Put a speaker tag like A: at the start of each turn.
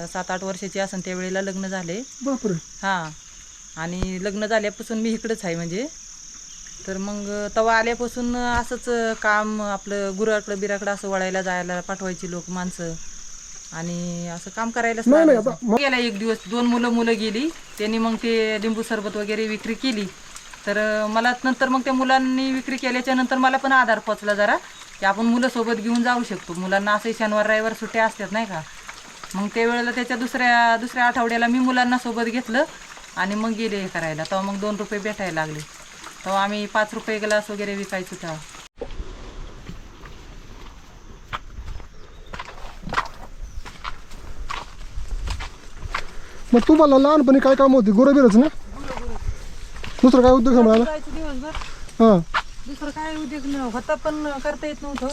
A: 7-8 वर्षाची असेल त्यावेळेला लग्न झाले.
B: बापरे.
A: हां. आणि लग्न झाल्यापासून मी इकडेच आहे म्हणजे. तर मग तेव्हा आल्यापासून असंच काम आपलं गुराकडं बिराकडं असं वळायला जायला पाठवायची लोक माणसं आणि असं काम करायलाच लागायचं. गेला एक दिवस 2 मुलं गेली. त्यांनी मग ते लिंबू सरबत वगैरे विक्री केली. तर मला नंतर मग त्या मुलांनी विक्री केल्याच्या नंतर मला पण आधार पोचला जरा की आपण मुलं सोबत घेऊन जाऊ शकतो. मुलांना असं शनिवार रविवार सुट्ट्या असतात नाही का. मग त्यावेळेला त्याच्या दुसऱ्या आठवड्याला मी मुलांना सोबत घेतलं आणि मग गेले हे करायला. तेव्हा मग 2 रुपये भेटायला लागले. तेव्हा आम्ही 5 रुपये ग्लास वगैरे विकायचो तेव्हा.
B: मग तुम्हाला लहानपणी काय काम होती? गुरं ना? दुसरं काय उद्योग सांभाळायला?
A: दिवसभर
B: हां.
A: दुसरं काय उद्योग होता पण करता येत नव्हतं.